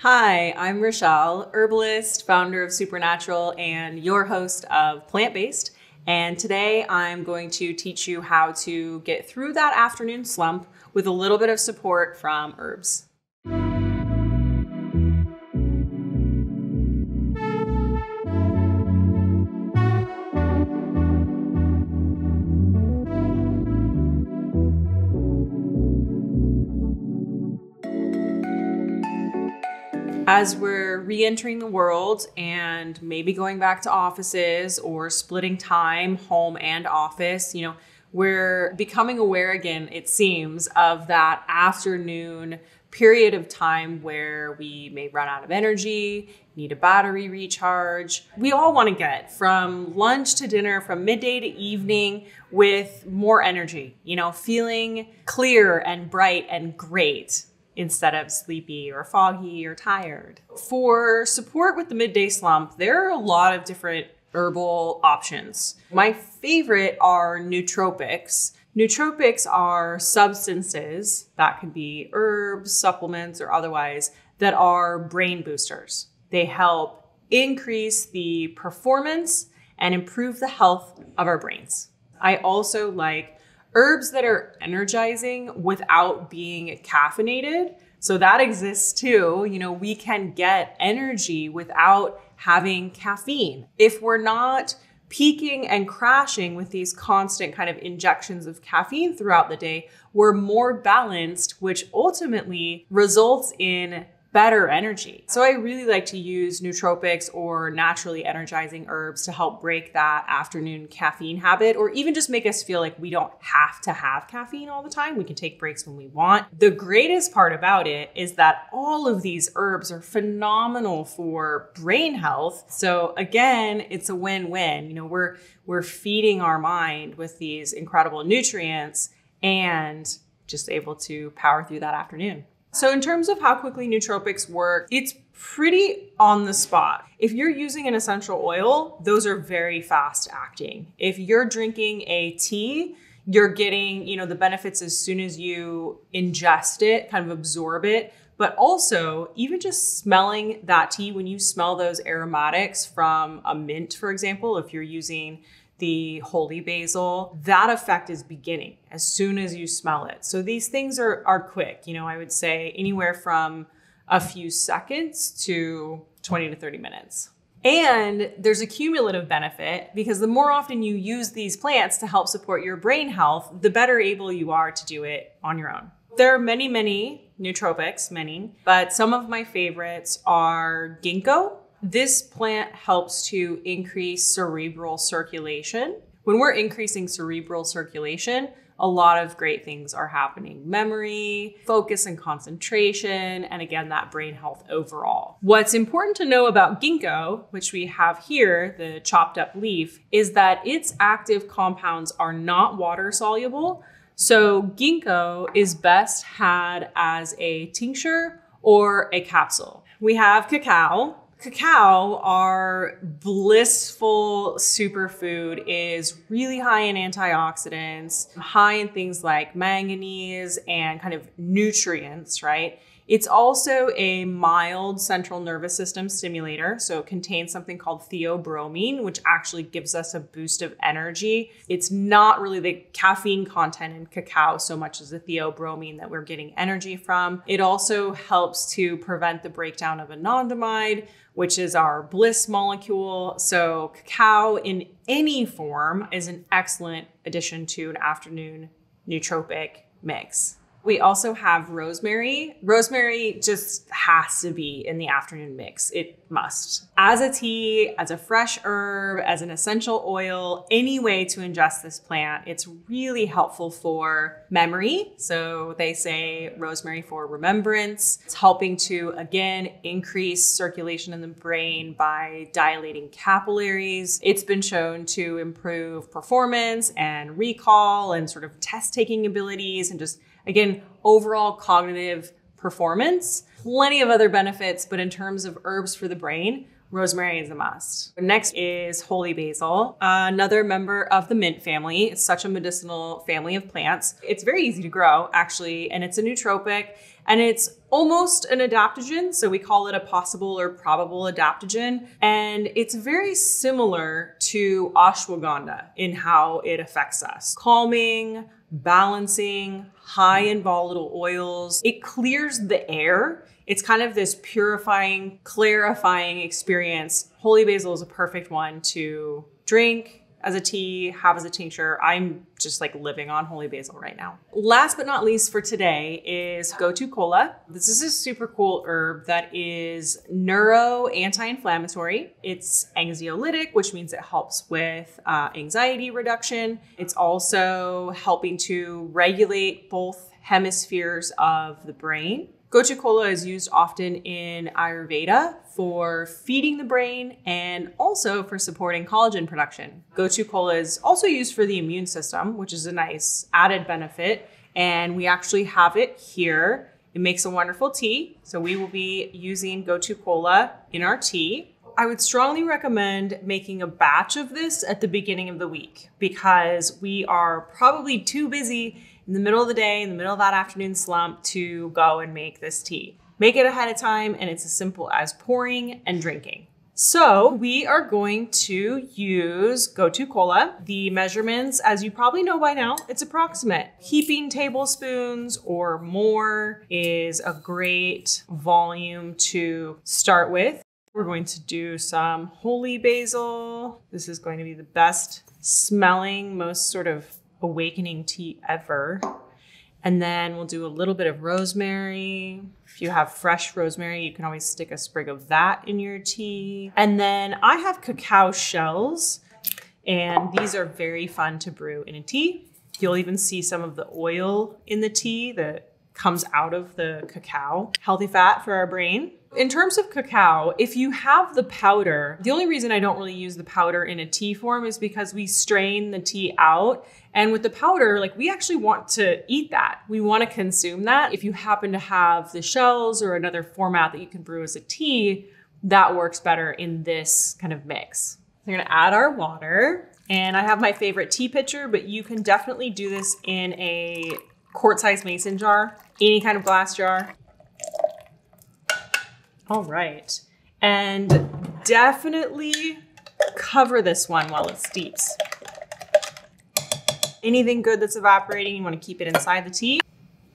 Hi, I'm Rachelle, herbalist, founder of Supernatural, and your host of Plant-Based. And today I'm going to teach you how to get through that afternoon slump with a little bit of support from herbs. As we're re-entering the world and maybe going back to offices or splitting time, home and office, we're becoming aware again, it seems, of that afternoon period of time where we may run out of energy, need a battery recharge. We all want to get from lunch to dinner, from midday to evening with more energy, feeling clear and bright and great, instead of sleepy or foggy or tired. For support with the midday slump, there are a lot of different herbal options. My favorite are nootropics. Nootropics are substances that could be herbs, supplements, or otherwise that are brain boosters. They help increase the performance and improve the health of our brains. I also like herbs that are energizing without being caffeinated. So that exists too. We can get energy without having caffeine. If we're not peaking and crashing with these constant kind of injections of caffeine throughout the day, we're more balanced, which ultimately results in better energy. So I really like to use nootropics or naturally energizing herbs to help break that afternoon caffeine habit, or even just make us feel like we don't have to have caffeine all the time. We can take breaks when we want. The greatest part about it is that all of these herbs are phenomenal for brain health. So again, it's a win-win. We're feeding our mind with these incredible nutrients and just able to power through that afternoon. So in terms of how quickly nootropics work, it's pretty on the spot. If you're using an essential oil, those are very fast acting. If you're drinking a tea, you're getting, the benefits as soon as you ingest it, kind of absorb it. But also, even just smelling that tea, when you smell those aromatics from a mint, for example, if you're using the holy basil, that effect is beginning as soon as you smell it. So these things are quick. I would say anywhere from a few seconds to 20 to 30 minutes. And there's a cumulative benefit because the more often you use these plants to help support your brain health, the better able you are to do it on your own. There are many nootropics, but some of my favorites are Gingko. This plant helps to increase cerebral circulation. When we're increasing cerebral circulation, a lot of great things are happening. Memory, focus and concentration, and again, that brain health overall. What's important to know about Gingko, which we have here, the chopped up leaf, is that its active compounds are not water soluble. So Gingko is best had as a tincture or a capsule. We have cacao. Cacao, our blissful superfood, is really high in antioxidants, high in things like manganese and kind of nutrients, right? It's also a mild central nervous system stimulator. So it contains something called theobromine, which actually gives us a boost of energy. It's not really the caffeine content in cacao so much as the theobromine that we're getting energy from. It also helps to prevent the breakdown of anandamide, which is our bliss molecule. So cacao in any form is an excellent addition to an afternoon nootropic mix. We also have rosemary. Rosemary just has to be in the afternoon mix. It must. As a tea, as a fresh herb, as an essential oil, any way to ingest this plant, it's really helpful for memory. So they say rosemary for remembrance. It's helping to, again, increase circulation in the brain by dilating capillaries. It's been shown to improve performance and recall and sort of test-taking abilities and just, again, overall cognitive performance. Plenty of other benefits, but in terms of herbs for the brain, Rosemary is a must. Next is holy basil, another member of the mint family. It's such a medicinal family of plants. It's very easy to grow, actually, and it's a nootropic, and it's almost an adaptogen. So we call it a possible or probable adaptogen. And it's very similar to ashwagandha in how it affects us. Calming, balancing, high in volatile oils. It clears the air. It's kind of this purifying, clarifying experience. Holy basil is a perfect one to drink as a tea, have as a tincture. I'm just like living on holy basil right now. Last but not least for today is Gotu Kola. This is a super cool herb that is anti-inflammatory. It's anxiolytic, which means it helps with anxiety reduction. It's also helping to regulate both hemispheres of the brain. Gotu Kola is used often in Ayurveda for feeding the brain and also for supporting collagen production. Gotu Kola is also used for the immune system, which is a nice added benefit. And we actually have it here. It makes a wonderful tea. So we will be using Gotu Kola in our tea. I would strongly recommend making a batch of this at the beginning of the week because we are probably too busy in the middle of the day, in the middle of that afternoon slump to go and make this tea. Make it ahead of time and it's as simple as pouring and drinking. So we are going to use Gotu Kola. The measurements, as you probably know by now, it's approximate. Heaping tablespoons or more is a great volume to start with. We're going to do some holy basil. This is going to be the best smelling, most sort of awakening tea ever. And then we'll do a little bit of rosemary. If you have fresh rosemary, you can always stick a sprig of that in your tea. And then I have cacao shells, and these are very fun to brew in a tea. You'll even see some of the oil in the tea that comes out of the cacao. Healthy fat for our brain. In terms of cacao, if you have the powder, the only reason I don't really use the powder in a tea form is because we strain the tea out. And with the powder, like we actually want to eat that. We want to consume that. If you happen to have the shells or another format that you can brew as a tea, that works better in this kind of mix. We're gonna add our water. And I have my favorite tea pitcher, but you can definitely do this in a quart-sized mason jar, any kind of glass jar. All right, and definitely cover this one while it steeps. Anything good that's evaporating, you want to keep it inside the tea.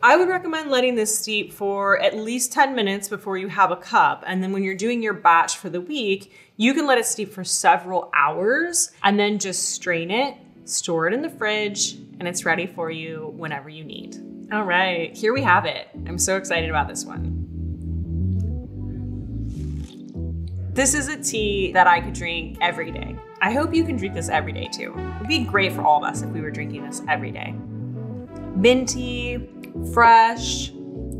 I would recommend letting this steep for at least 10 minutes before you have a cup. And then when you're doing your batch for the week, you can let it steep for several hours and then just strain it, store it in the fridge, and it's ready for you whenever you need. All right, here we have it. I'm so excited about this one. This is a tea that I could drink every day. I hope you can drink this every day too. It'd be great for all of us if we were drinking this every day. Minty, fresh,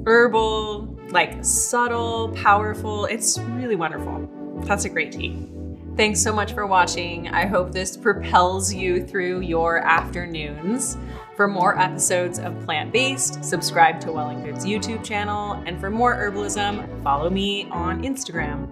herbal, like subtle, powerful. It's really wonderful. That's a great tea. Thanks so much for watching. I hope this propels you through your afternoons. For more episodes of Plant-Based, subscribe to Well+Good's YouTube channel. And for more herbalism, follow me on Instagram.